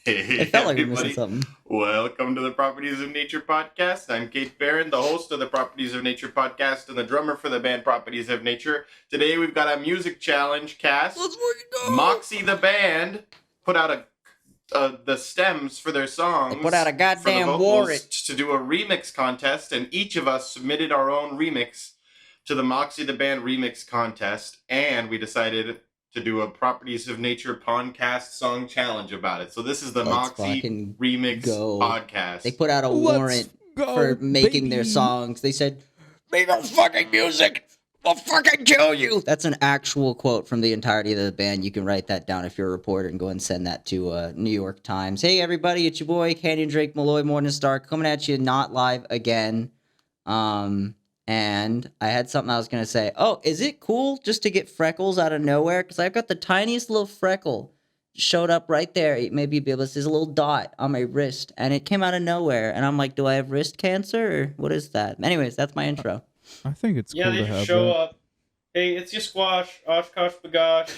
Hey, It felt like we were everybody. missing something. Welcome to the Properties of Nature podcast. I'm Kate Barron, the host of the Properties of Nature podcast and the drummer for the band Properties of Nature. Today we've got a music challenge cast. Let's fucking go! Moxy the band put out the stems for their songs. They put out a for the goddamn vocals warrant. to do a remix contest, and each of us submitted our own remix to the Moxy the band remix contest, and we decided to do a Properties of Nature podcast song challenge about it. So this is the Let's Moxy fucking remix go. podcast. They put out a warrant for making their songs. They said, "Make our fucking music. We'll fucking kill you." That's an actual quote from the entirety of the band. You can write that down if you're a reporter and go and send that to New York Times. Hey everybody, it's your boy Canyon Drake Malloy Morningstar coming at you, not live again. And I had something I was gonna say. Oh, is it cool just to get freckles out of nowhere? Because I've got the tiniest little freckle showed up right there. Maybe you'll be able to see a little dot on my wrist, and it came out of nowhere. And I'm like, do I have wrist cancer or what is that? Anyways, that's my intro. I think it's Yeah, cool they to just have show that. up. Hey, it's your squash, Oshkosh Bagosh,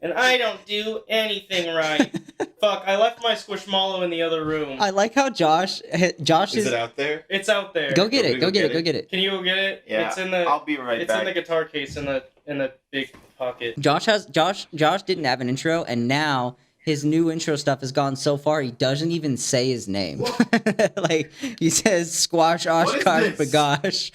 and I don't do anything right. Fuck, I left my Squishmallow in the other room. I like how Josh is it out there? It's out there. Go get it. Go get it. Can you go get it? Yeah, It's in the. I'll be right It's back. in the guitar case in the big pocket. Josh didn't have an intro, and now his new intro stuff has gone so far he doesn't even say his name. Like he says Squash Oshkosh this? Bagosh.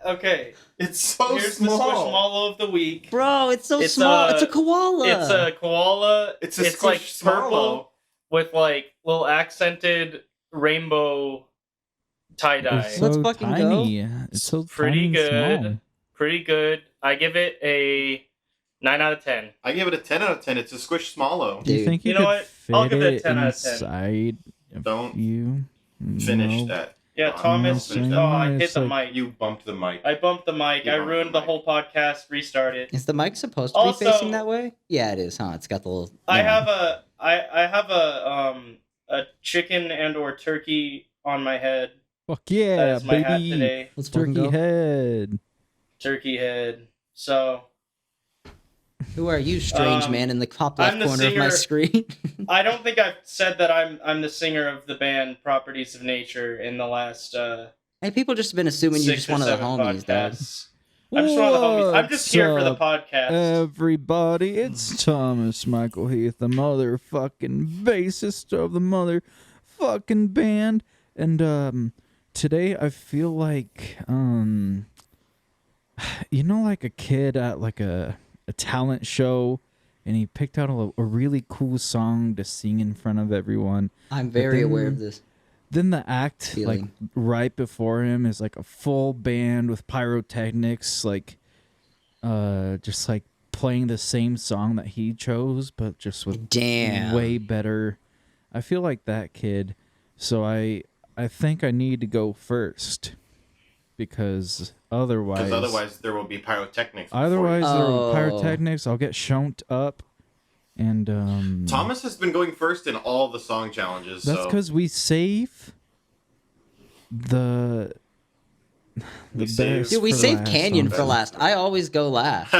Okay, It's so here's small. the Squishmallow of the week. Bro, it's so It's small. a- It's a koala. It's a koala. It's a like Squishmallow. purple with like little accented rainbow tie dye. It's Let's so fucking tiny. It's so Pretty tiny and good. small. Pretty good. I give it a 9 out of 10. I give it a 10 out of 10. It's a Squishmallow. Do you Dude. think you You know could what? fit I'll give it a it 10 out of 10. inside of Don't you? Finish No. that. Yeah, Oh, Thomas. no, finish Oh, that. I hit It's the like- mic. You bumped the mic. I bumped the mic. You I bumped ruined the the whole podcast. Restart it. Is the mic supposed to be Also- facing that way? Yeah, it is, huh? It's got the little. I yeah. have a chicken and or turkey on my head. Fuck yeah, That's my hat baby. today. Let's fucking Turkey go. head. Turkey head. So Who are you, strange man, in the top left I'm the corner of my singer. screen? I don't think I've said that I'm the singer of the band Properties of Nature in the last Hey, people just been assuming you're 6 just or one of the 7 homies, dog. podcasts. I'm just one of the homies. I'm just here for the podcast. Everybody, it's Thomas Michael Heath, the motherfucking bassist of the motherfucking band. And today I feel like like a kid at like a talent show, and he picked out a really cool song to sing in front of everyone. I'm very then- aware of this. Then the act Feeling. like right before him is like a full band with pyrotechnics, like just like playing the same song that he chose, but just with Damn. way better. I feel like that kid, so I think I need to go first because otherwise there will be pyrotechnics. before there Oh. will be pyrotechnics. I'll get shonked up, and you. Thomas has been going first in all the song challenges. that's so because we save the We save- best Dude, we for saved last Canyon on for that. last. I always go last.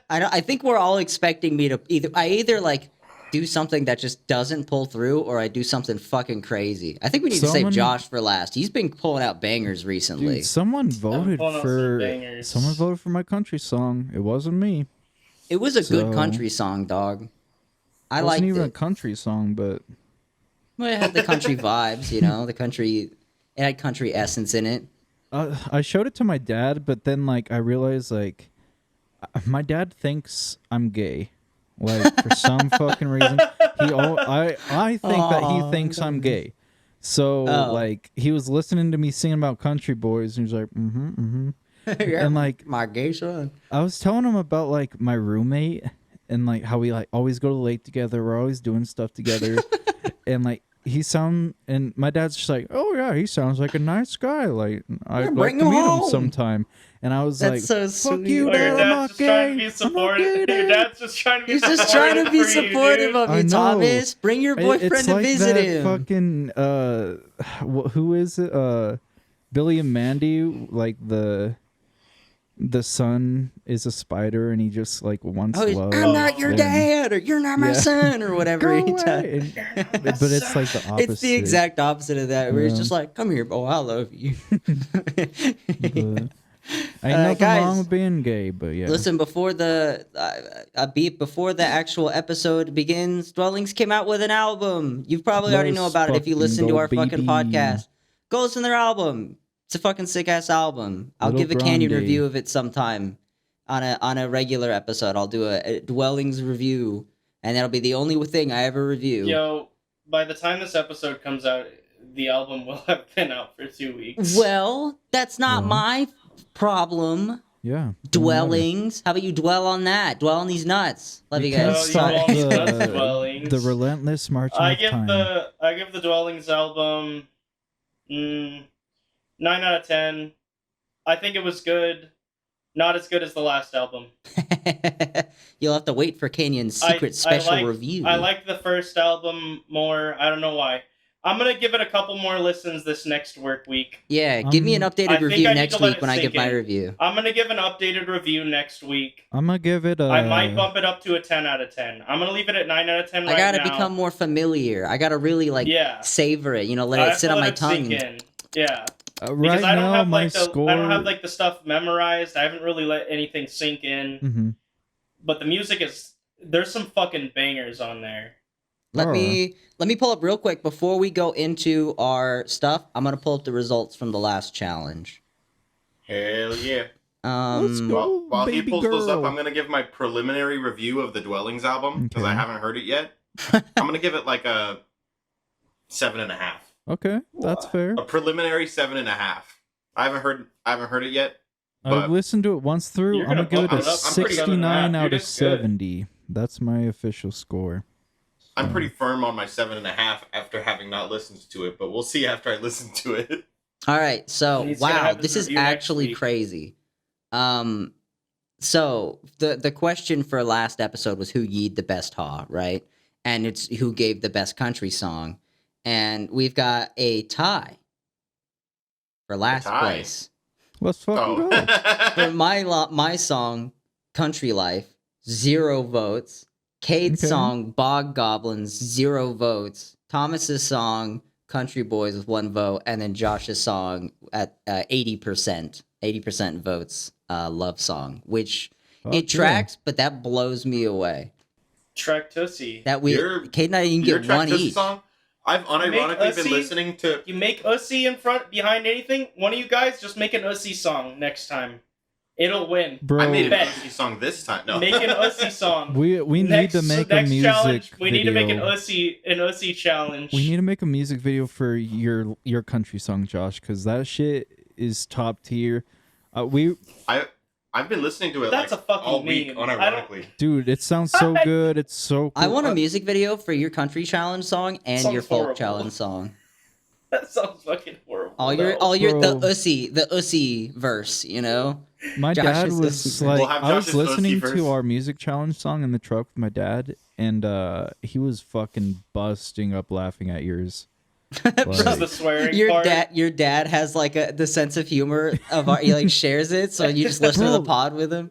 I think we're all expecting me to either like do something that just doesn't pull through, or I do something fucking crazy. I think we need to Someone- save Josh for last. He's been pulling out bangers recently. Dude, someone voted pulling out some bangers. for my country song. It wasn't me. It was a good So- country song, dog. I It liked wasn't even a it. country song, but Well, it had the country vibes, you know, the country. It had country essence in it. I showed it to my dad. But then, like, I realized, like, my dad thinks I'm gay. Like, for some fucking reason, I think that Aw, he thinks I'm gay. So, Oh. like, he was listening to me singing about country boys, and he's like, You're and like, my gay son. I was telling him about like my roommate and like how we like always go to the lake together. We're always doing stuff together, and like and my dad's just like, oh yeah, he sounds like a nice guy. Like I'd like bring to him meet home. him sometime. And I was That's like, so fuck sweet. you, Oh, your dad. I'm dad's not just trying to gay. be I'm not supportive. gay, Your Dad." dad's just trying to be He's just trying to be for you, supportive dude. of I you, know. Thomas. Bring your boyfriend It's to like visit that him. fucking who is it? Billy and Mandy, like the the son is a spider and he just like wants Oh, love. I'm not your and- dad, or you're not my Yeah. son, or whatever. Go he away. does. But it's like the opposite. It's the exact opposite of that, where he's Yeah. just like, "Come here, boy, I love you." But ain't nothing guys, wrong with being gay, but yeah. Listen, before the before the actual episode begins, Dwellings came out with an album. You probably already know Let's about it if you fucking listen to go, our fucking baby. podcast. Go listen to their album. It's a fucking sick ass album. I'll Little give a Canyon Grande. review of it sometime on a regular episode. I'll do a Dwellings review, and that'll be the only thing I ever review. Yo, by the time this episode comes out, the album will have been out for 2 weeks. Well, that's not Well. my problem. Yeah. Dwellings. How about you dwell on that? Dwell on these nuts. Love you can't guys. you stop all the Dwellings. the relentless marching I of give time. the Dwellings album 9 out of 10. I think it was good. Not as good as the last album. You'll have to wait for Canyon's secret special review. I like the first album more. I don't know why. I'm gonna give it a couple more listens this next work week. Yeah, give me an I updated think review I need next to let week it when I sink give my in. review. I'm gonna give an updated review next week. I'm gonna give it a. I might bump it up to a 10 out of 10. I'm gonna leave it at 9 out of 10 right I gotta now. become more familiar. I gotta really savor it. You know, let I it have sit to on let my it sink tongue. in. Yeah. right Because I don't now, have my like score. I don't have like the stuff memorized. I haven't really let anything sink in. hmm But the music there's some fucking bangers on there. Let me pull up real quick before we go into our stuff. I'm gonna pull up the results from the last challenge. Hell yeah. Let's go. While Oh, he baby pulls those up, girl. I'm going to give my preliminary review of the Dwellings album because I Okay. haven't heard it yet. I'm going to give it like a 7.5. Okay, that's fair. A preliminary 7.5. I haven't heard it yet. I've but- listened to it once through. You're I'm gonna gonna give it bump a it up. I'm pretty 69 7.5. out You're of just good. 70. That's my official score. I'm pretty firm on my 7.5 after having not listened to it, but we'll see after I listen to it. All right, so He's gonna wow, have his this is review next actually week. crazy. So the question for last episode was who yeed the best haw, right? And it's who gave the best country song, and we've got a tie for last tie? place Let's fucking go. for my song, "Country Life," 0 votes. Cade's Okay. song, "Bog Goblins," 0 votes. Thomas's song, "Country Boys," with 1 vote, and then Josh's song at 80%. 80% votes, "Love Song," which Fuck it tracks, but that blows me away. Track Tussie. That we Your- Cade and I didn't Your get track one this each. song, I've unironically been Ussy- listening to. You make Ussy in front, behind anything. One of you guys just make an Ussy song next time. It'll win. Bro, I made an Bet. Ussy song this time. No. Make an Ussy song. we need to make a next music challenge. We video. need to make an Ussy challenge. We need to make a music video for your country song, Josh, because that shit is top tier. I've been listening to it That's like a fucking all week, meme. unironically. Dude, it sounds so good. It's so cool. I want a music video for your country challenge song and Sounds your folk horrible. challenge song. That sounds fucking horrible. All your Bro. the Ussy verse, you know? My Josh dad is was listening. like, We'll have I was Josh's listening Ussy to verse. our music challenge song in the truck with my dad, and he was fucking busting up laughing at yours. Just the swearing part. Your dad has like the sense of humor of our, he like shares it, so you just listen to the Bro. pod with him.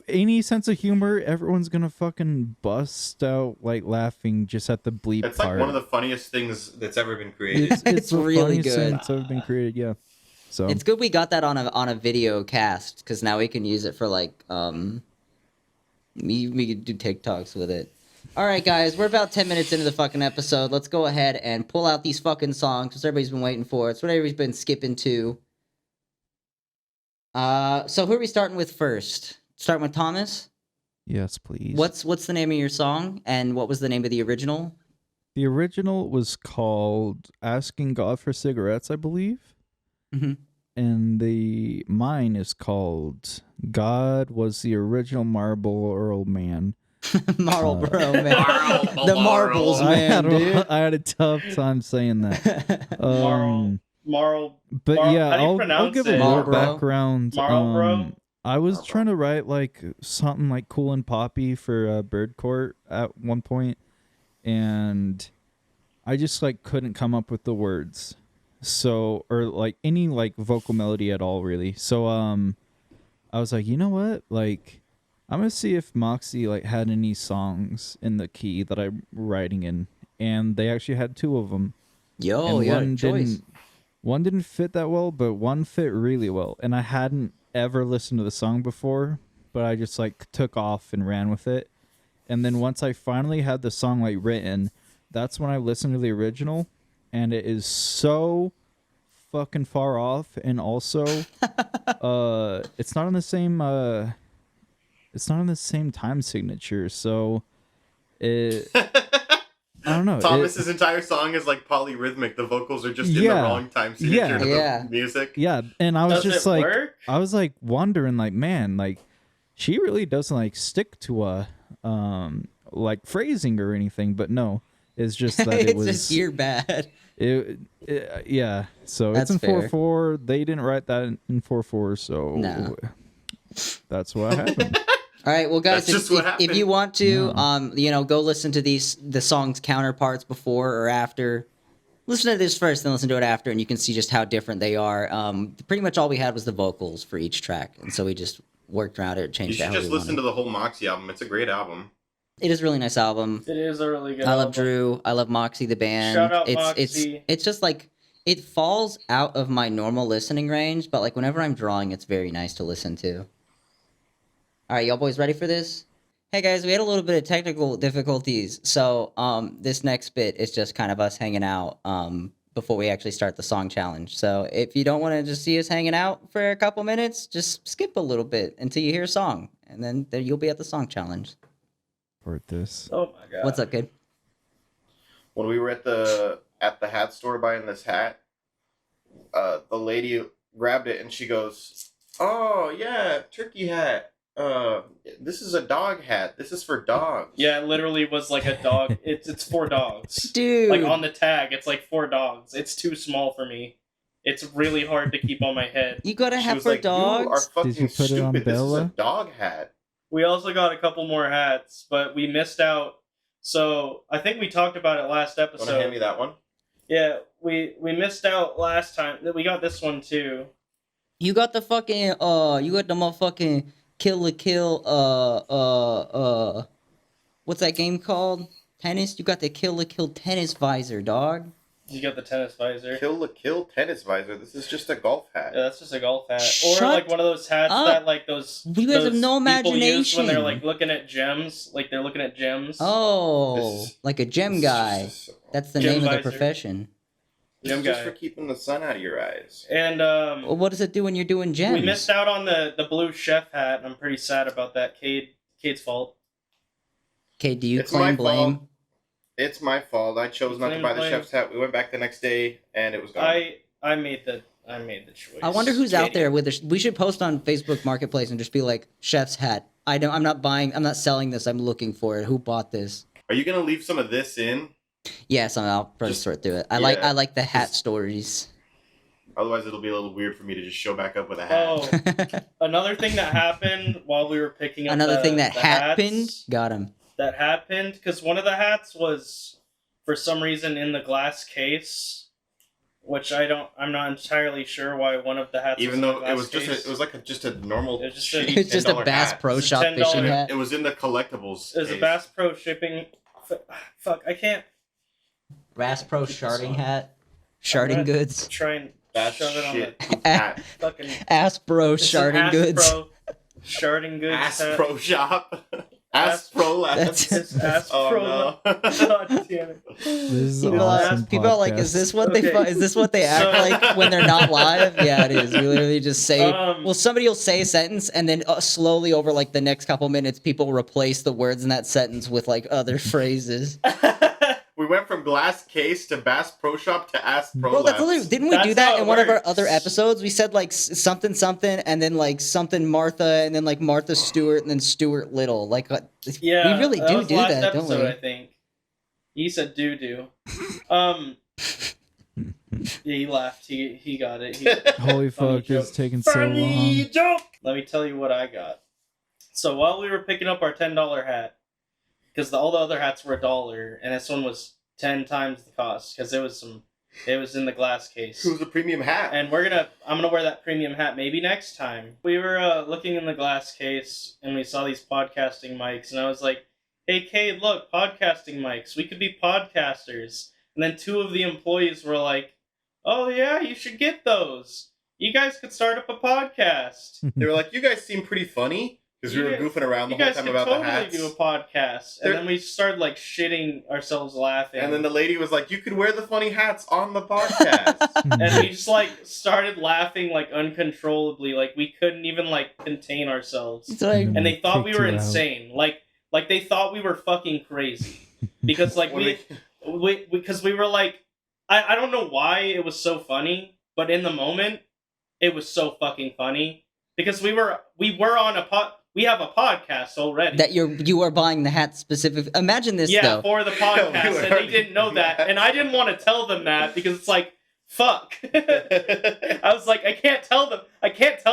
Any sense of humor, everyone's gonna fucking bust out like laughing just at the bleep It's part. like one of the funniest things that's ever been created. It's the really funniest good. thing that's ever been created. Yeah. So It's good we got that on a video cast because now we can use it for like we could do TikToks with it. All right, guys, we're about 10 minutes into the fucking episode. Let's go ahead and pull out these fucking songs because everybody's been waiting for it. It's what everybody's been skipping to. So who are we starting with first? Starting with Thomas. yes, please. What's the name of your song and what was the name of the original? The original was called "Asking God for Cigarettes," I believe. Mhm. And the mine is called "God Was the Original Marble Earl Man." Marlboro, man. Marl- The marbles, man, dude. I had a tough time saying that. Marl. But Marl- yeah, how do you I'll pronounce give a it? little Marlboro? background. Marlboro? I was trying to write like something like cool and poppy for Bird Court at one point, and I just like couldn't come up with the words. So or like any like vocal melody at all really. So I was like, you know what? Like, I'm gonna see if Moxy like had any songs in the key that I'm writing in, and they actually had 2 of them. Yo, And yeah, choice. one didn't fit that well, but one fit really well. And I hadn't ever listened to the song before, but I just like took off and ran with it. And then once I finally had the song like written, that's when I listened to the original, and it is so fucking far off. And also, it's not on the same time signature, so it. I don't know. Thomas's entire song is like polyrhythmic. The vocals are just in the wrong time signature to the music. Yeah, and I was just like, work? I was like wondering, like, man, like, she really doesn't like stick to a like phrasing or anything, but no, it's just that it it's was just you're bad. Yeah. So That's it's in fair. 4/4. They didn't write that in 4/4, so No. that's what happened. All right, well, guys, That's just what if happened. you want to, go listen to the song's counterparts before or after. Listen to this first, then listen to it after, and you can see just how different they are. Pretty much all we had was the vocals for each track, and so we just worked around it, You changed it should how just we listen wanted. to the whole Moxy album. It's a great album. It is a really nice album. It is a really good I love album. Drew. I love Moxy the band. Shout out it's Moxy. it's just like it falls out of my normal listening range, but like whenever I'm drawing, it's very nice to listen to. All right, y'all boys ready for this? Hey guys, we had a little bit of technical difficulties, so this next bit is just kind of us hanging out before we actually start the song challenge. So if you don't want to just see us hanging out for a couple minutes, just skip a little bit until you hear a song, and then there you'll be at the song challenge. For this. Oh my god. What's up, kid? When we were at the hat store buying this hat, the lady grabbed it and she goes, "Oh yeah, turkey hat. This is a dog hat. This is for dogs." Yeah, it literally was like a dog. It's for dogs. Dude. Like on the tag, it's like for dogs. It's too small for me. It's really hard to keep on my head. You got a She hat was for like, dogs? "You are fucking Did you put it on stupid. This is a Bella? dog hat." We also got a couple more hats, but we missed out. So I think we talked about it last Want to hand episode. me that one? Yeah, we missed out last time. We got this one too. You got the fucking you got the motherfucking Kill la Kill what's that game called? Tennis? You got the Kill la Kill tennis visor, dog. You got the tennis visor. Kill the Kill tennis visor. This is just a golf hat. Yeah, that's just a golf hat. Shut Or like one of those hats up. that like those You guys have those no people use when they're imagination. like looking at gems. Like they're looking at gems. Oh, This is- like a gem This is guy. just- That's the Gem name of the visor. profession. This Gem is just guy. for keeping the sun out of your eyes. And Well, what does it do when you're doing gems? we missed out on the blue chef hat, and I'm pretty sad about that. Cade's fault. Okay, do you It's claim my blame? fault. It's my fault. I chose not to Claim buy the blame. chef's hat. We went back the next day and it was gone. I made the choice. I wonder who's out Katie. there with this. We should post on Facebook Marketplace and just be like, "Chef's hat. I'm not selling this. I'm looking for it. Who bought this?" Are you gonna leave some of this in? Yes, I'll probably Just- sort through it. I yeah, like the hat just- stories. Otherwise, it'll be a little weird for me to just show back up with a hat. Oh, another thing that happened while we were picking up Another thing that the happened. hats, Got him. that happened because one of the hats was for some reason in the glass case, which I'm not entirely sure why one of the hats. Even was in though the it was glass just case. it was like just a normal. It was just a- shitty It's just a $10 Bass hat. Pro It's Shop $10. fishing hat. It was in the collectibles. It was a case. Bass Pro shipping. Fuck, I can't Bass Pro sharding hat. Sharding gonna- goods. try and That shove it on shit the hat. fucking. Ass Pro It's an sharding Ass goods. Pro sharding goods. Ass hat. Pro Shop. Ass Ass- Pro Labs. That's- It's Ass Oh Pro. no. God damn it. This is People, awesome. people are like, "Is this what they? Okay. Is this what they act So- like when they're not live?" Yeah, it is. We literally just say. Um, Well, somebody will say a sentence, and then slowly over like the next couple minutes, people replace the words in that sentence with like other phrases. We went from glass case to Bass Pro Shop to Ass Pro Bro, that's Labs. literally, didn't we do That's that how in it one of our works. other episodes? We said like something something, and then like something Martha, and then like Martha Stewart, and then Stuart Little. Like Yeah, we really that do was do last that, don't episode, we? I think. He said doo-doo. Yeah, he laughed. He got it. Holy Funny fuck, it's joke. taking so Funny long. joke! Let me tell you what I got. So while we were picking up our $10 hat, because all the other hats were $1, and this one was 10 times the cost, because it was some It was in the glass case. It was a premium hat. And I'm gonna wear that premium hat maybe next time. We were looking in the glass case and we saw these podcasting mics, and I was like, "Hey, Cade, look, podcasting mics. We could be podcasters." And then 2 of the employees were like, "Oh yeah, you should get those. You guys could start up a podcast." They were like, "You guys seem pretty funny." Because we were goofing around the whole time about the hats. You guys could totally do a podcast. And then we started, like, shitting ourselves laughing. And then the lady was like, "You could wear the funny hats on the podcast." And we just, like, started laughing, like, uncontrollably. Like, we couldn't even, like, contain ourselves. And they thought we were insane. Like, they thought we were fucking crazy. Because, like, because we were, like... I don't know why it was so funny, but in the moment, it was so fucking funny. Because we were on we have a podcast already. That you are buying the hat specific. Imagine this, though. For the podcast, and they didn't know that, and I didn't want to tell them that because it's like, fuck. I was like, I can't tell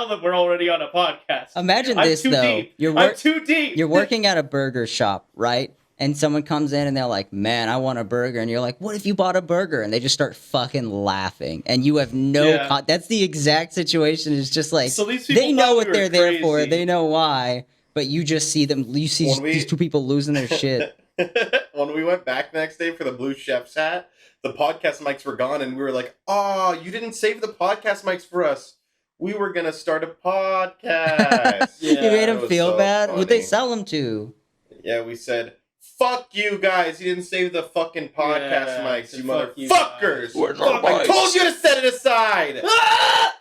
them we're already on a podcast. Imagine this, though. Deep. I'm too deep. You're working at a burger shop, right? And someone comes in and they're like, "Man, I want a burger." And you're like, "What if you bought a burger?" And they just start fucking laughing. And you have no... That's the exact situation. It's just like, so these people they know what they're crazy. there for. They know why. But you just see them... You see these 2 people losing their shit. When we went back the next day for the Blue Chef's hat, the podcast mics were gone. And we were like, "Oh, you didn't save the podcast mics for us. We were going to start a podcast." You made them feel so bad? Funny. Who'd they sell them to? Yeah, we said... "Fuck you guys! You didn't save the fucking podcast mics, you motherfuckers! I told you to set it aside!"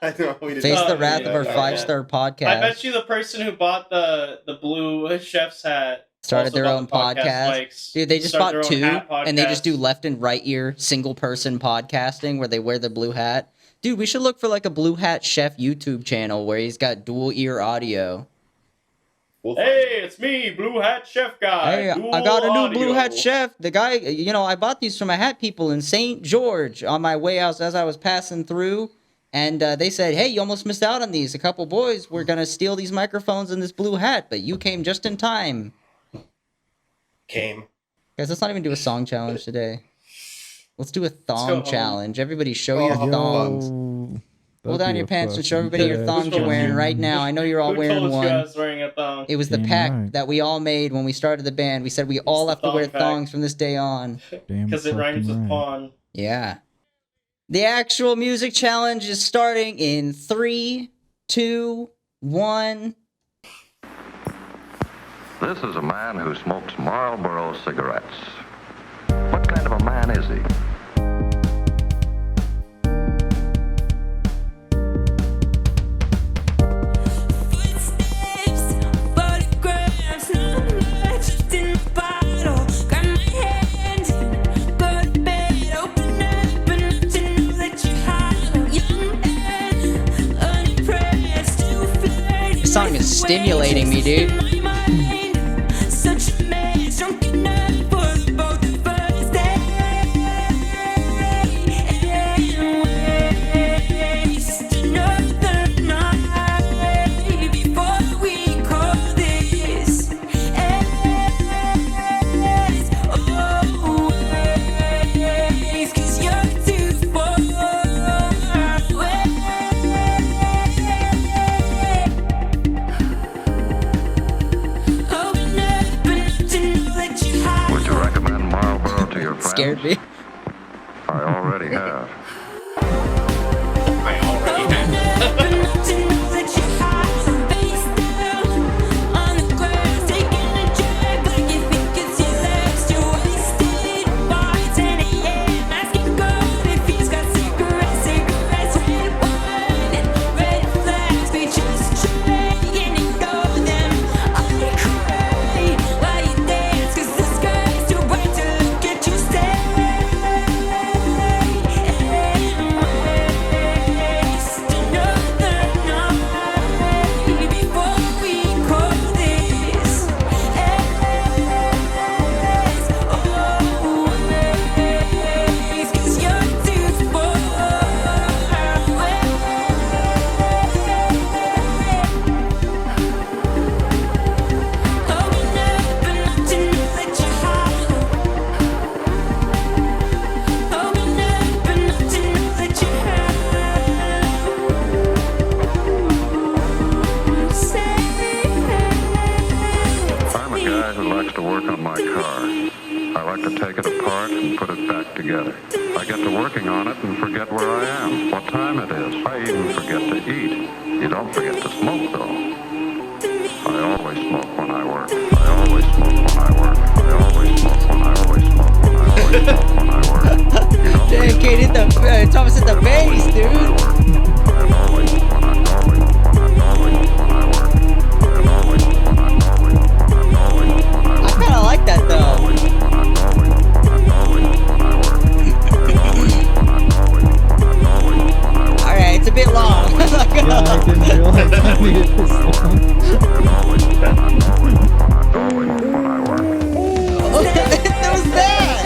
I know, we didn't. Face the wrath of our 5-star podcast. I bet you the person who bought the blue chef's hat started their own podcast. Mics, dude, they just bought 2, and they just do left and right ear single person podcasting where they wear the blue hat. Dude, we should look for like a blue hat chef YouTube channel where he's got dual ear audio. Hey, it's me, Blue Hat Chef Guy. Hey, I got a new Blue Hat Chef. The guy, I bought these from a hat people in St. George on my way out as I was passing through. And they said, "Hey, you almost missed out on these. A couple boys were going to steal these microphones and this blue hat, but you came just in time." Guys, let's not even do a song challenge today. Let's do a thong challenge. Everybody show your thongs. Pull down your pants and show everybody your thongs you're wearing right now. I know you're all wearing one. I was wearing a thong? It was the pact that we all made when we started the band. We said we all have to wear thongs from this day on. Because it rhymes with pawn. Yeah. The actual music challenge is starting in 3, 2, 1. This is a man who smokes Marlboro cigarettes. What kind of a man is he? This song is stimulating me, dude. Scared me. I already have. apart and put it back together. I get to working on it and forget where I am, what time it is. I even forget to eat. You don't forget to smoke, though. I always smoke when I work. I always smoke when I work. I always smoke when I always smoke when I always smoke when I work. You don't Dedicated the Thomas at the bass, dude. I always when I always when I always when I work. I always when I always when I always when I I work. kind of like that though. All right, it's a bit long. Yeah, I didn't realize I needed this long. That was that.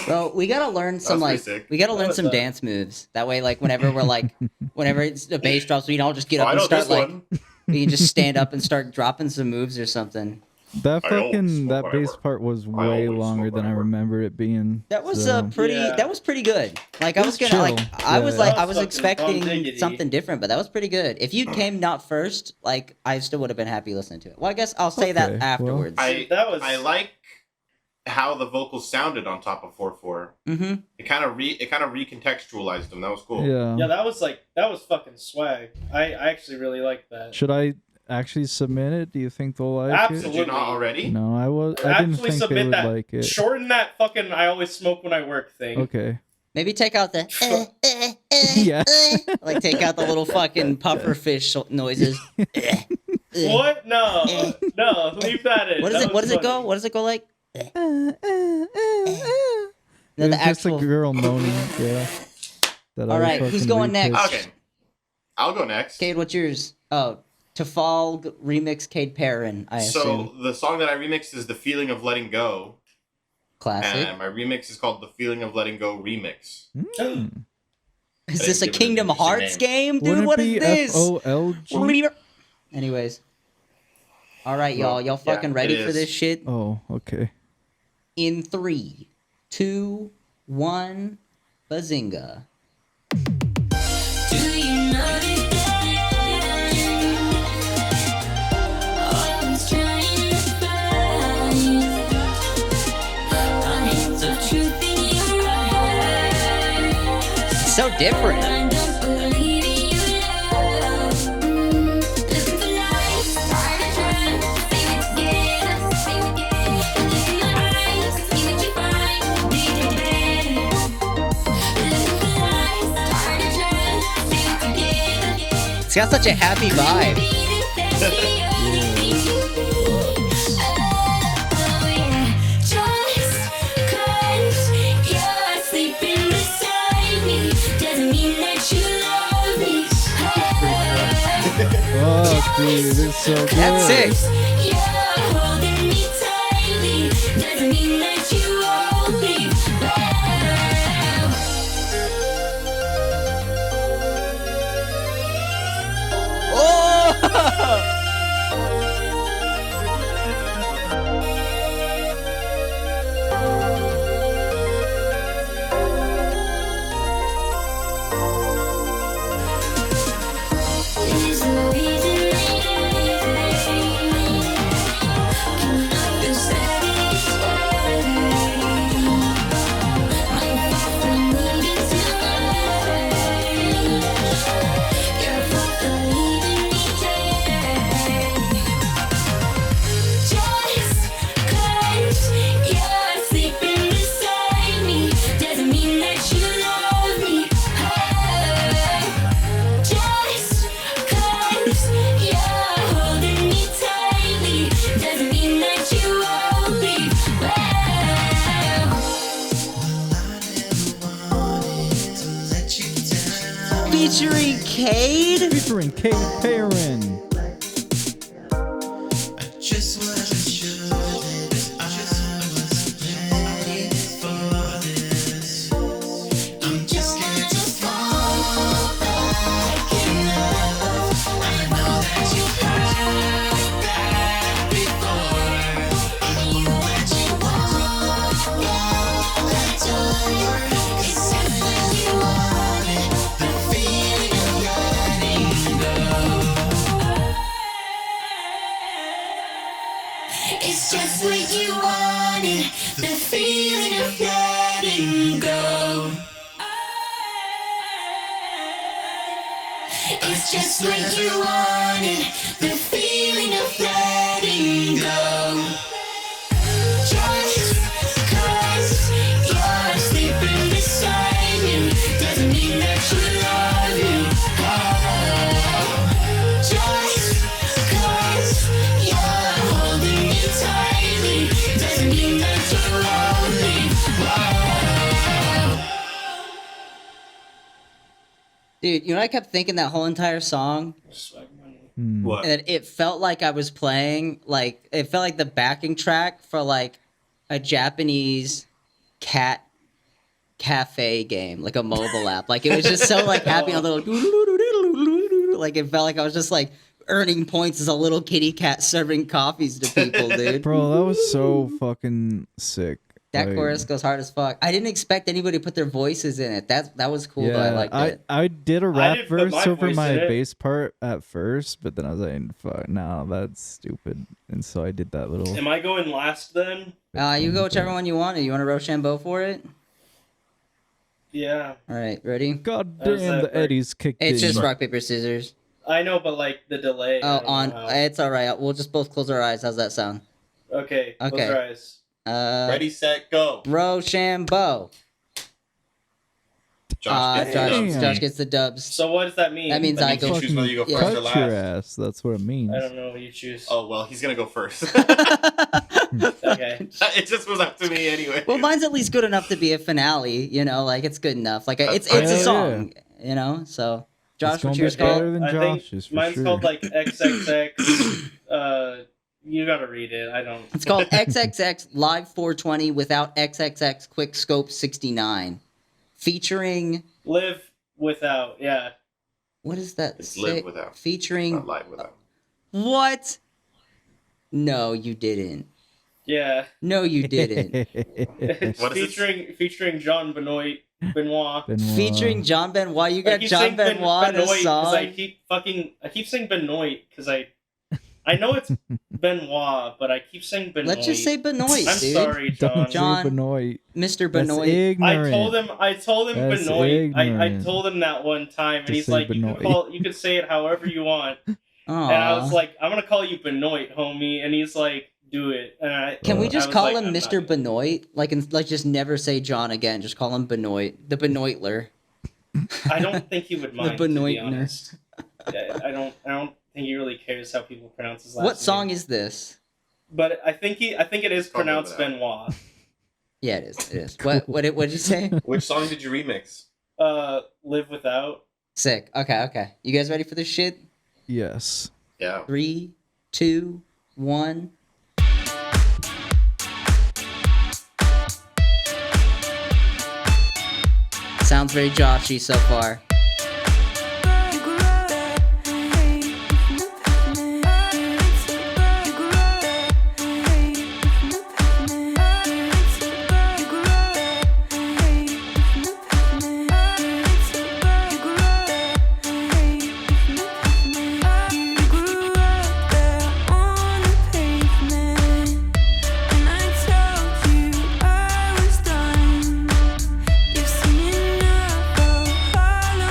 Bro, we gotta learn some pretty sick. we gotta learn was some that? dance moves. That way, like whenever we're like, whenever it's the bass drops, we can all just get Oh, up I and know start this like, one. we can just stand up and start dropping some moves or something. That I always fucking smoke that when I bass work. part was I way always longer smoke than when I I work. remember it being. That was so. pretty. Yeah. That was pretty good. Like I It was was gonna like chill. I was Yeah. like That I was was fucking bomb expecting diggity. something different, but that was pretty good. If you came not first, like I still would have been happy listening to it. Well, I guess I'll say Okay, that well. afterwards. I like how the vocals sounded on top of 4/4. Mm-hmm. It kind of recontextualized them. That was cool. Yeah. Yeah, that was fucking swag. I actually really liked that. Should I actually submit it? Do you think they'll like Did you not already? it? No, I didn't Absolutely think they submit would that. like it. Shorten that fucking I always smoke when I work thing. Okay. Maybe take out the Yeah. like take out the little fucking puffer fish noises. What? No. No, leave that in. What is That it? What was does it go? funny. What does it go like? No, It was the just actual. a girl moaning. Yeah. All right, who's going next? Okay, I'll go next. Cade, what's yours? Oh, Tafal remix Cade Perrin, I assume. So the song that I remixed is "The Feeling of Letting Go," Classic. and my remix is called "The Feeling of Letting Go Remix." Is this a give it an Kingdom interesting Hearts name. game, dude? Wouldn't What it is be this? FOLG? Anyways. All right, y'all. Y'all yeah, fucking ready it for is. this shit? Oh, okay. In 3, 2, 1, bazinga. So different. It's got such a happy vibe. Oh, dude, it's so good. That's sick. Oh! Featuring Cade? Featuring Cade Perrin. It's just what you wanted, the feeling of letting go. It's just what you wanted, the feeling of letting go. Just 'cause you're sleeping beside me doesn't mean that you love you. Oh, just 'cause you're holding me tightly doesn't mean that you're lonely. Oh. Dude, you know what I kept thinking that whole entire song? What? That it felt like I was playing, like, it felt like the backing track for, like, a Japanese cat cafe game, like a mobile app. Like, it was just so, like, happy on the little... Like, it felt like I was just, like, earning points as a little kitty cat serving coffees to people, dude. Bro, that was so fucking sick. That Like, chorus goes hard as fuck. I didn't expect anybody to put their voices in it. That was cool, though. I liked it. I did a I rap didn't put verse my over voice my in it. bass part at first, but then I was like, fuck, no, that's stupid. And so I did that little... Am I going last then? You go whichever one you want. You want to Rochambeau for it? Yeah. All right, ready? God How does damn, that the work? Eddies kicked in. It's just rock, paper, scissors. I know, but like the delay. I Oh, don't know on. how. It's all right. We'll just both close our eyes. How's that sound? Okay. Close Okay. your eyes. Ready, set, go. Rochambeau. Josh, gets the dubs. Josh gets the dubs. So what does that mean? That means That I means you go. choose whether you go Yeah. first or Cut your last. ass. That's what it means. I don't know what you choose. Oh, well, he's gonna go first. Okay. It just was up to me anyway. Well, mine's at least good enough to be a finale. You know, like it's good enough. Like it's Hell a yeah. song. You know, so Josh, It's gonna what's be yours better called? than I think Josh's for mine's sure. called like XXX. You gotta read it. I don't. It's called XXX Live 420 without XXX Quick Scope 69, featuring Live without. Yeah. what is that? It's Live Without. Featuring Not live without. what? No, you didn't. Yeah. No, you didn't. It's What is featuring John Benoit. Benoit. Featuring John Benoit. You I got keep John saying Benoit in a Benoit 'cause song. I keep saying Benoit because I know it's Benoit, but I keep saying Benoit. Let's just say Benoit, I'm dude. sorry, John. Don't John- say Benoit. Mr. That's Benoit. ignorant. I told him That's Benoit. I ignorant. told him that one time, and Just he's say like, Benoit. you can say it however you want. Aw. And I was like, I'm gonna call you Benoit, homie. And he's like, do it. And Can we I just was call like, him I'm Mr. not- Benoit? Like just never say John again. Just call him Benoit. The Benoitler. I don't think he would mind. To be Benoitner. honest. Yeah, I don't think he really cares how people pronounce his last What name. song is this? But I think it is Probably pronounced without. Benoit. Yeah, it is. It is. What did you say? Which song did you remix? Live Without. Sick. Okay. You guys ready for this shit? Yes. Yeah. 3, 2, 1. Sounds very Joshy so far. You've seen enough of hollow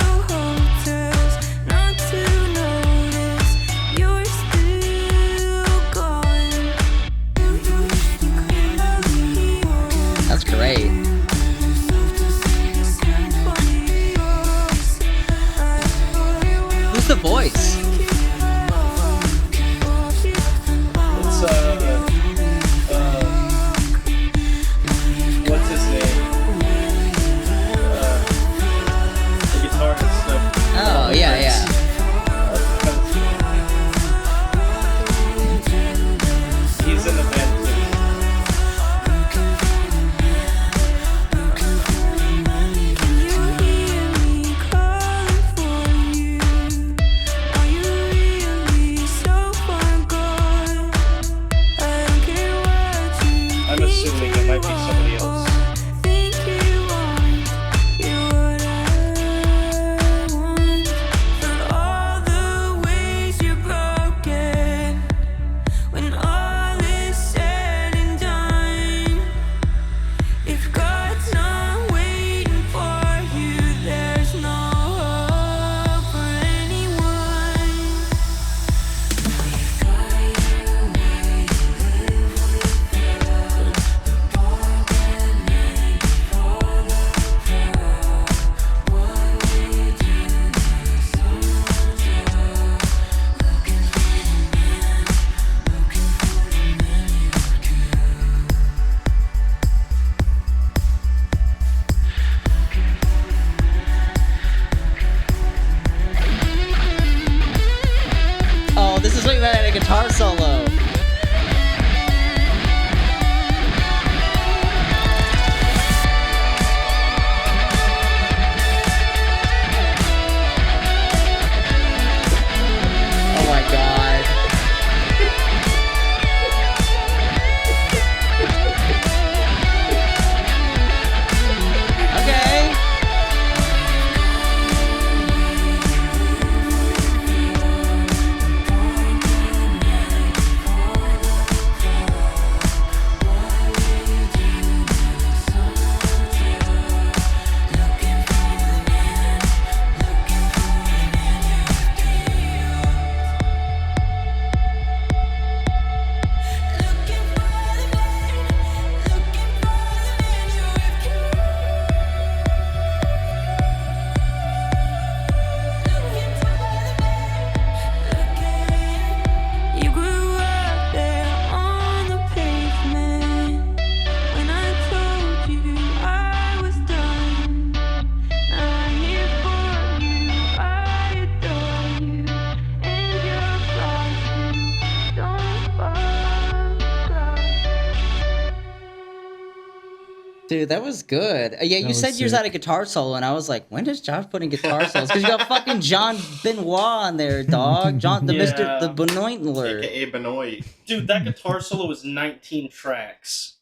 Dude, that was good. Yeah, you That said was yours sick. had a guitar solo, and I was like, when does Josh put in guitar solos? Because you got fucking John Benoit on there, dog. John, the Yeah. Mr. the Benoitler. AKA Benoit. Dude, that guitar solo was 19 tracks.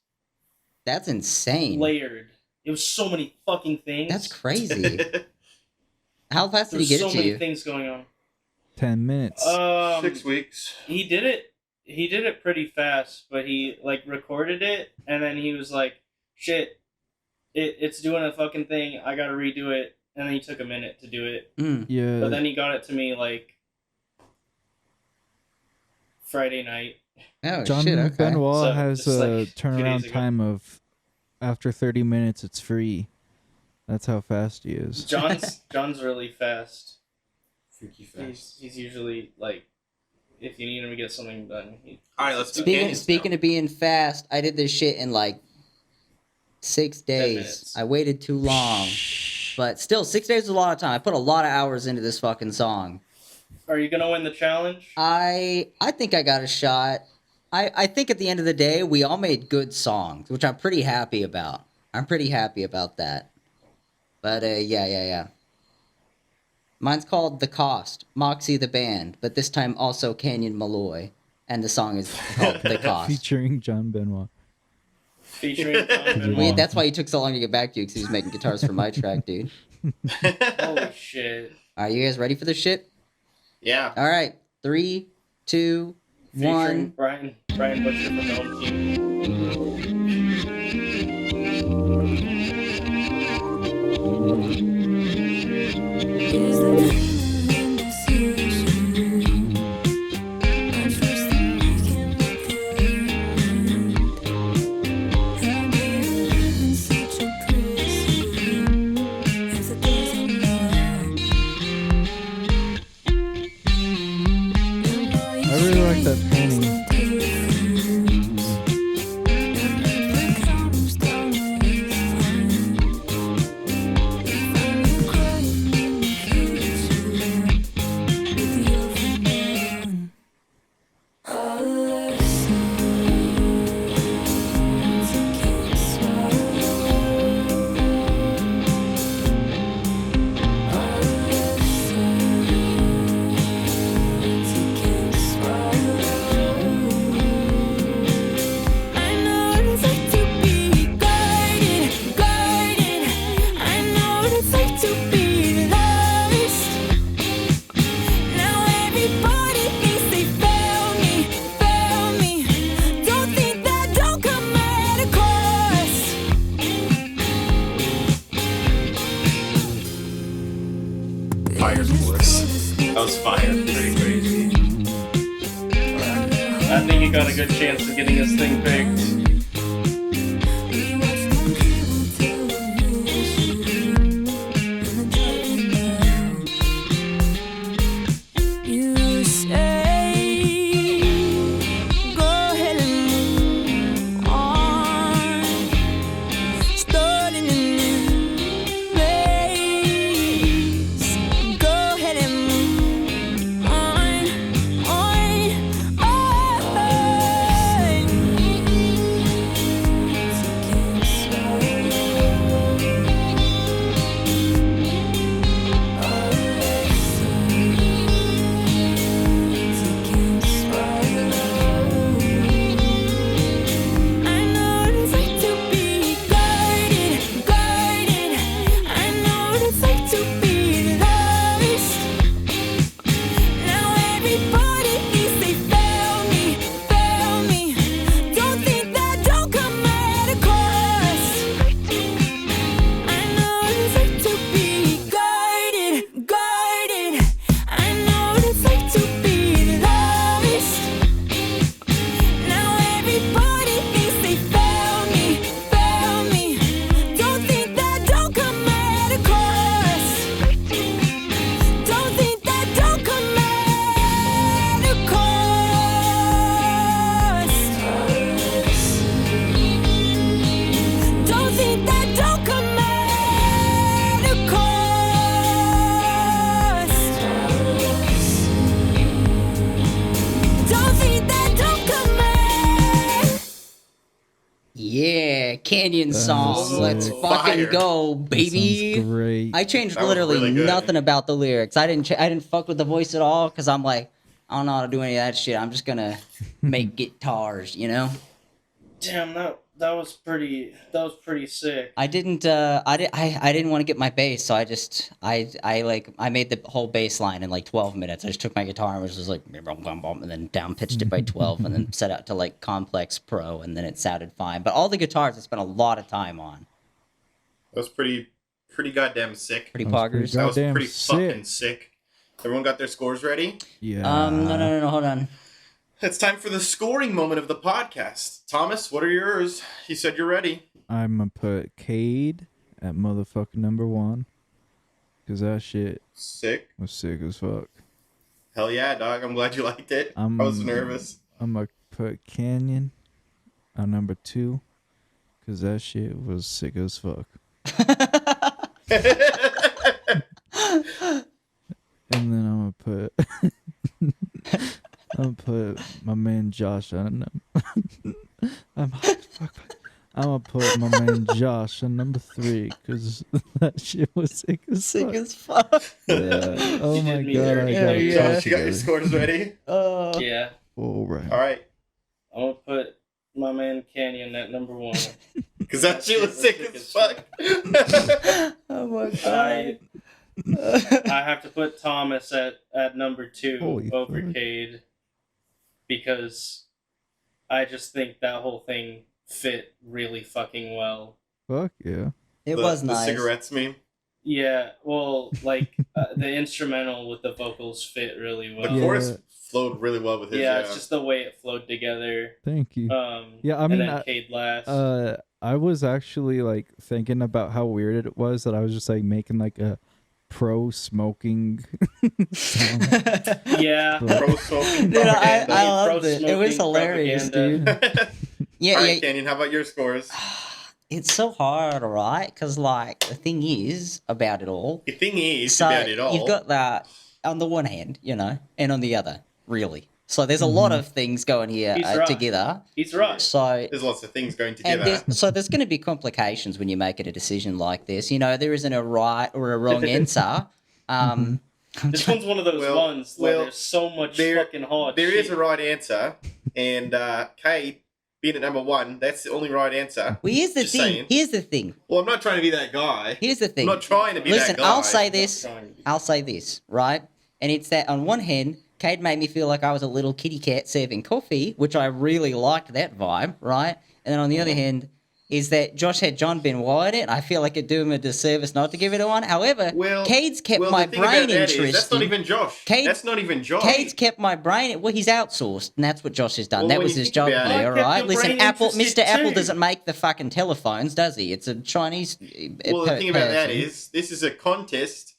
That's insane. Layered. It was so many fucking things. That's crazy. How fast did There's he get so it to many you? things going on. 10 minutes. 6 weeks. He did it pretty fast, but he like recorded it and then he was like, shit, it's doing a fucking thing, I gotta redo it, and then he took a minute to do it. Yeah. But then he got it to me like Friday night. Oh, John shit, okay. Benoit So, has just, like, a 2 days turnaround ago. time of after 30 minutes it's free. That's how fast he is. John's really fast. Freaky fast. He's usually like, if you need him to get something done, All right, let's do Speaking, canyons speaking of being fast, I did this shit in like 6 days. minutes. I waited too long. But still, 6 days is a lot of time. I put a lot of hours into this fucking song. Are you gonna win the challenge? I think I got a shot. I think at the end of the day, we all made good songs, which I'm pretty happy about. I'm pretty happy about that. But, yeah. Mine's called The Cost, Moxy the band, but this time also Canyon Malloy. And the song is called The Cost. Featuring John Benoit. Featuring John Benoit. That's why he took so long to get back to you, because he was making guitars for my track, dude. Holy shit. All right, you guys ready for this shit? Yeah. All right, 3, 2, Featuring 1. Brian Butcher from the home team. Is the indecision much worse than making me good? How do you live in such a prison if it doesn't matter? I really like that painting. Fire force. That was fire. Pretty crazy. I think you got a good chance of getting this thing picked. You say, go ahead and move on, starting a new place. Go ahead and move on. I know what it's like to be guarded, guarded. I know what it's like to be lost. Now everybody thinks they found me, found me. Don't think that don't come at a cost. I know what it's like to be guarded, guarded. I know what it's like to be lost. Now everybody thinks they found me, found me. Don't think that don't come at a cost. Don't think that don't come at a cost. Don't think that don't come at a cost. Don't think that don't come at. Yeah. yeah, Canyon song. That's Let's sick. fucking Fire. go, That baby. sounds great. I changed That was literally really good. nothing about the lyrics. I didn't fuck with the voice at all because I'm like, I don't know how to do any of that shit. I'm just gonna make guitars, you know. Damn, that was pretty sick. I didn't want to get my bass, so I made the whole bass line in like 12 minutes. I just took my guitar and was just like bum, bum, bum, and then down pitched it by 12 and then set out to like complex pro and then it sounded fine. But all the guitars I spent a lot of time on. That was pretty goddamn sick. Pretty That was pretty poggers. That was Goddamn pretty sick. fucking sick. Everyone got their scores ready? Yeah. No, hold on. It's time for the scoring moment of the podcast. Thomas, what are yours? You said you're ready. I'm gonna put Cade at motherfucking number 1. Cause that shit Sick. was sick as fuck. Hell yeah, dog. I'm glad you liked it. I was nervous. I'm gonna put Canyon on number 2. Cause that shit was sick as fuck. And then I'm gonna put my man Josh on I'm gonna put my man Josh on number 3 because that shit was sick as Sick fuck. as fuck. Yeah. Oh You my did me god, I dirty. got Yeah, it. yeah. Josh, you got your scores ready? Yeah, All right. All right. I'm gonna put my man Canyon at number 1. Because that shit was sick as fuck. Oh my I god. I have to put Thomas at number 2 Holy over fuck. Cade because I just think that whole thing fit really fucking well. Fuck yeah. It The- was the nice. cigarettes meme. Yeah, well, like the instrumental with the vocals fit really well. The Yeah. chorus flowed really well with his. Yeah, it's just the way it flowed together. Thank you. Yeah, I and mean, then Cade last. I was actually like thinking about how weird it was that I was just like making like a pro smoking song. Yeah. Pro smoking Dude, I propaganda. loved it. It was Pro-smoking hilarious, propaganda. dude. Yeah, All yeah. right, Canyon, how about your scores? It's so hard, right? Because like the thing is about it all. The thing is So about it all. you've got that on the one hand, you know, and on the other, really. So there's a lot of things going here He's right. together. He's right. So There's lots of things going and together. there's going to be complications when you're making a decision like this. You know, there isn't a right or a wrong answer. This one's one of those Well- ones where well, there's so much there- fucking hard There shit. is a right answer, and Cade being at number 1, that's the only right answer. Well, here's the Just thing. saying. Here's the thing. Well, I'm not trying to be that guy. Here's the I'm thing. not trying to be Listen, that guy. I'll say Not this. trying to be. I'll say this, right? And it's that on one hand, Cade made me feel like I was a little kitty cat serving coffee, which I really liked that vibe, right? And then on the other hand, is that Josh had John Benoit in it. I feel like it'd do him a disservice not to give it a one. However, Well, Cade's kept well, my the thing brain about that is, interested. that's not even Josh. Cade- That's not even Josh. Cade's kept my brain. Well, he's outsourced, and that's what Josh has done. Well, that when was you his think job about it- there, I kept right? your Listen, brain Apple, interested Mr. Apple too. doesn't make the fucking telephones, does he? It's a Chinese. Well, the thing about that person. is, this is a contest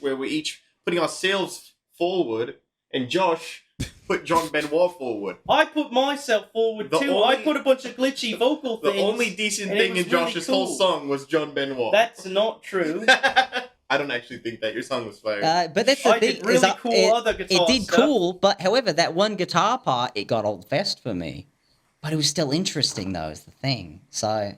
where we're each putting ourselves forward, and Josh put John Benoit forward. I put myself forward The too. only- I put a bunch of glitchy vocal The things. only decent and it thing was in really Josh's cool. whole song was John Benoit. That's not true. I don't actually think that. Your song was fire. But that's the I thing. did really is cool other guitar It did stuff. cool, but however, that one guitar part, it got old fast for me. But it was still interesting, though, is the thing. So,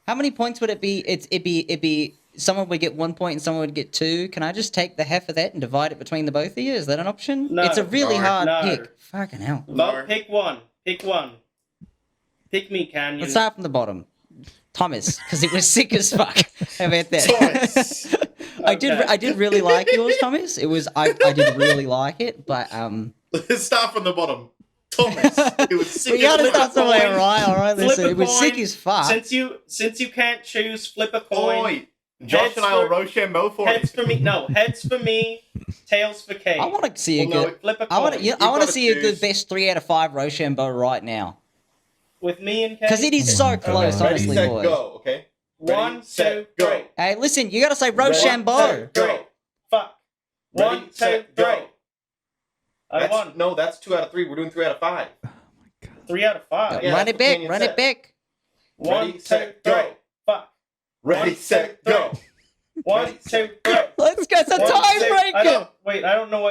how many points would it be? It'd be. Someone would get 1 point and someone would get 2. Can I just take the half of that and divide it between the both of you? Is that an option? No. It's a really No. hard No. pick. Fucking hell. Vote, pick one. Pick one. Pick me, Canyon. Let's start from the bottom. Thomas, because it was sick as fuck. How about that? Thomas. I Okay. did really like yours, Thomas. It was I did really like it, but Let's start from the bottom. Thomas. It was sick we gotta as start fuck. somewhere, right? All right, Flip listen. a It was sick coin. as fuck. Since you can't choose, flip a coin. Oi. Josh Heads and I will for- Rochambeau for Heads it. for me. No, heads for me. Tails for Kate. I want to see a Well, no, good. flip a I want coin. to. You've I want to gotta see a good choose. best 3 out of 5 Rochambeau right now With me and Kate. because it is so close, Ready, honestly, set, boys. go. Okay. Ready, 1, set, 2, go. 3. Hey, listen, you gotta say Rochambeau. Go. Fuck. Ready, 1, 2, 3. set, go. I won. No, that's 2 out of 3. We're doing 3 out of 5. 3 out of 5. Yeah, Run that's it what back. Canyon Run said. it back. 1, Ready, 2, 3. set, go. Fuck. Ready, 1, set, 2, go. 1, 2, 3. Let's go. It's a 1, 2. tiebreaker. Wait, I don't know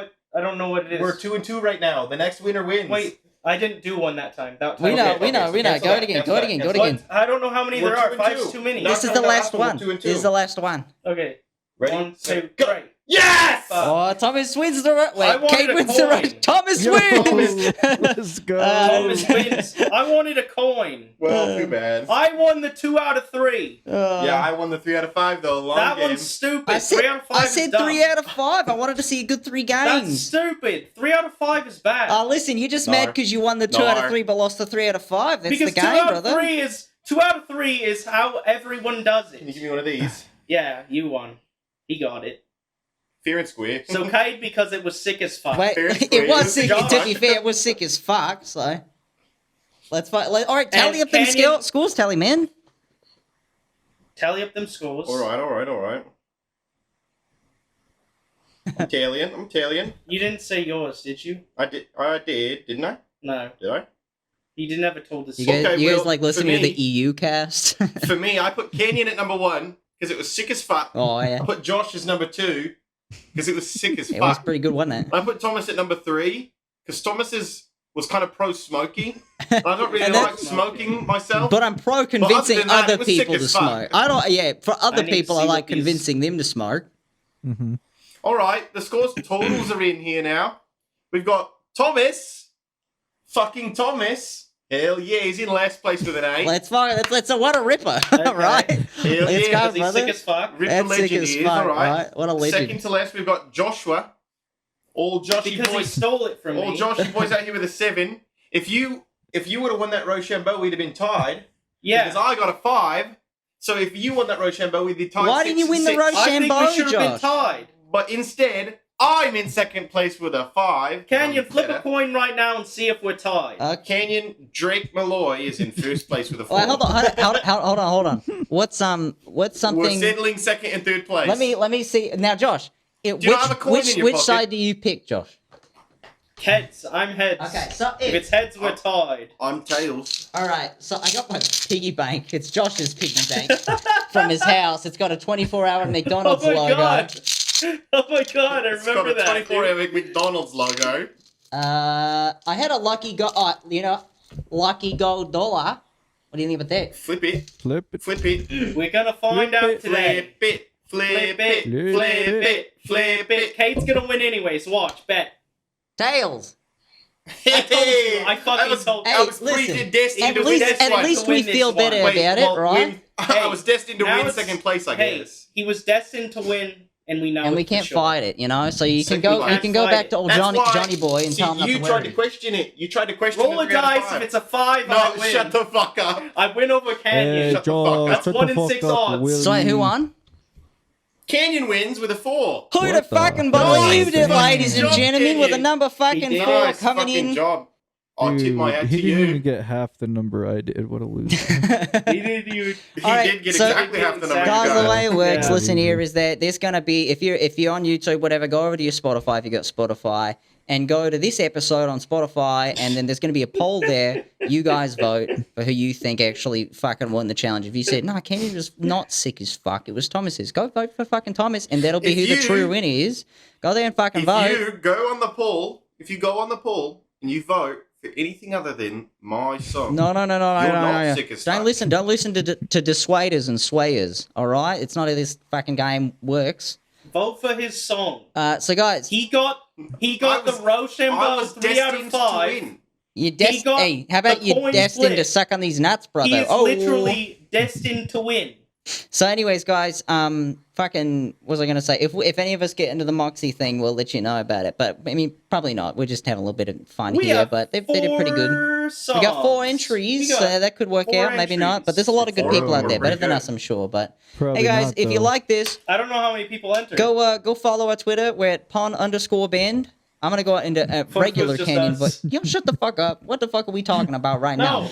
what it is. We're 2 and 2 right now. The next winner wins. Wait, I didn't do one that time. We know. Okay, Go it cancel that, again. cancel Go it that, again. Go cancel it that. again. I don't know how many We're there are. 2 and 5's 2. too many. No. This is the last one. 2 and 2. This is the last one. Okay. Ready? 1, 2, set, go. 3. Yes! Oh, Thomas wins the race. I Wait, wanted Kate a wins the coin. race. Thomas Yo, wins. let's go. Thomas wins. I wanted a coin. Well, too bad. I won the 2 out of 3. Yeah, I won the 3 out of 5 though. Long That game. one's stupid. I said, 3 out of 5 I is said dumb. 3 out of 5. I wanted to see a good 3 That's games. stupid. 3 out of 5 is bad. Listen, you're just No. mad because you won the 2 out of No. 3 but lost the 3 out of 5. That's because the 2 game, out of brother. 3 is 2 out of 3 is how everyone does Can you it. give me one of these? Yeah, you won. He got it. Fair and square. So Cade, because it was sick as fuck. Wait, Fair and it square. was sick. Josh. To be fair, it was sick as fuck. So let's fight. All right, tally And up them Canyon- scores, tally man. Tally up them scores. Alright. I'm tallying. You didn't say yours, did you? I did, didn't I? No. Did I? You didn't ever told us. You guys, Okay, you guys well, like for listening to me- the EU cast? For me, I put Canyon at number 1 because it was sick as fuck. Oh yeah, I put Josh as number 2 because it was sick as it was fuck. pretty good, wasn't it? I put Thomas at number 3 because Thomas was kind of pro-smoking. I don't really And like that's- smoking myself. But I'm pro convincing than that, other it was sick people to as fuck. smoke. I don't. Yeah, for other I need to people, I see like what these- convincing them to smoke. Mm-hmm. All right, the scores totals are in here now. We've got Thomas, fucking Thomas. Hell yeah, he's in last place with an 8. Let's fuck. Let's. What a ripper! Okay. right? Hell Let's yeah, go, Is he brother. sick as fuck? Ripper That's sick legend as he is. fuck, All right. right? What a legend. Second to last, we've got Joshua. All Joshy Because he boys. stole it from All me. Joshy boys out here with a 7. If you would have won that Rochambeau, we'd have been tied. Yeah. Because I got a 5. So if you won that Rochambeau, we'd be tied. Why 6 didn't you win and the 6. I think Rochambeau, we should have been Josh? tied. But instead, I'm in second place with a 5. Canyon, flip Better. a coin right now and see if we're tied. Canyon Drake Malloy is in first place with a 4. Wait, hold on. What's We're something? settling second and third place. Let me see now, Josh. you not have a coin in your which pocket? side do you pick, Josh? Heads. I'm heads. Okay, so If it's heads, we're tied. I'm tails. all right, so I got my piggy bank. It's Josh's piggy bank from his house. It's got a 24-hour McDonald's Oh my logo. god! Oh my god! I It's got remember a that. 24-hour McDonald's logo. I had a lucky lucky gold dollar. What do you think about that? Flip it. Flip it. Flip it. Dude. We're gonna find out today. Flip it. Flip it. Flip Flip it. Flip it. Kate's gonna win anyways. Watch, bet. Tails. Hey! I fucking told you. I was Hey, listen, predestined At to win least, this one. we win this feel one. better Wait, about well, it, right? win- I was destined to now win it's- second place, I Hey, guess. he was destined to win, and we know. And it we for can't sure. fight it, you know. So you can Second go, place. you can go Fight back it. to old That's Johnny, why- Johnny boy and See, tell him not you to tried worry. to question it. You tried to question Roll the a 3 out of dice. 5. If it's a 5, I No, win. shut the fuck up. I win over Canyon. Hey, Shut the fuck Josh, up. shut That's 1 the in fuck 6 up, odds. Willie. So who won? Canyon wins with a 4. Who'd What have the fucking hell? believed it, Nice ladies and job, gentlemen, with a Kenny. number fucking He did. 4 Nice coming fucking in. job. I'll tip my hat he to didn't you. even get half the number I did. What a loser. He did you. He Alright, did get so- exactly half the number. Guys, you the got. way it works, Yeah. listen here, is that there's gonna be if you're on YouTube, whatever, go over to your Spotify if you got Spotify, and go to this episode on Spotify, and then there's gonna be a poll there. You guys vote for who you think actually fucking won the challenge. If you said no, Kenny was not sick as fuck, it was Thomas's. Go vote for fucking Thomas, and that'll be If who the you- true winner is. Go there and fucking If vote. you go on the poll, and you vote for anything other than my song, No. You're not sick as Don't fuck. listen. Don't listen to dissuaders and swayers. All right, it's not how this fucking game works. Vote for his song. So guys, He got I was- the Rochambeau I was 3 out of destined to 5. win. you're he got Hey, how about the you coin destined to flip. suck on these nuts, brother? He is Oh. literally destined to win. So, anyways, guys, fucking, what was I gonna say? If any of us get into the Moxy thing, we'll let you know about it. But I mean, probably not. We're just having a little bit of fun We here. have But they did pretty good. 4 We got 4 songs. entries, We got so that could work 4 out. Maybe not. entries. But there's a lot of good 4 people out were there, better pretty than good. us, I'm sure. But Probably hey, guys, not, if you though. like this, I don't know how many people entered. go follow our Twitter. We're at pon_band. I'm gonna go out into regular just Canyon, us. but yo, shut the fuck up. What the fuck are we talking about right No, now?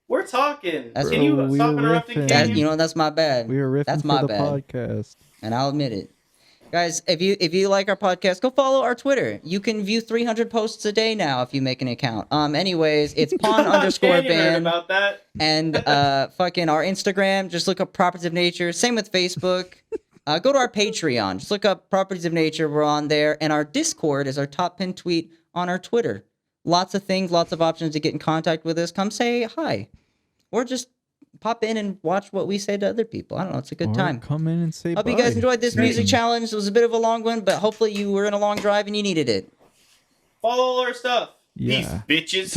we're talking. That's- Can you Bro, we stop were interrupting riffing. That, Canyon? you know, that's my bad. We were riffing That's for my the bad. podcast. And I'll admit it. Guys, if you like our podcast, go follow our Twitter. You can view 300 posts a day now if you make an account. Anyways, it's pon_band. Canyon heard about that. And fucking our Instagram, just look up Properties of Nature. Same with Facebook. Go to our Patreon. Just look up Properties of Nature. We're on there. And our Discord is our top pinned tweet on our Twitter. lots of things, lots of options to get in contact with us. Come say hi, or just pop in and watch what we say to other people. I don't know. It's a good time. Come in and say Hope bye. you guys enjoyed this music challenge. It was a bit of a long one, but hopefully you were in a long drive and you needed it. Follow all our stuff. Yeah. Peace, bitches.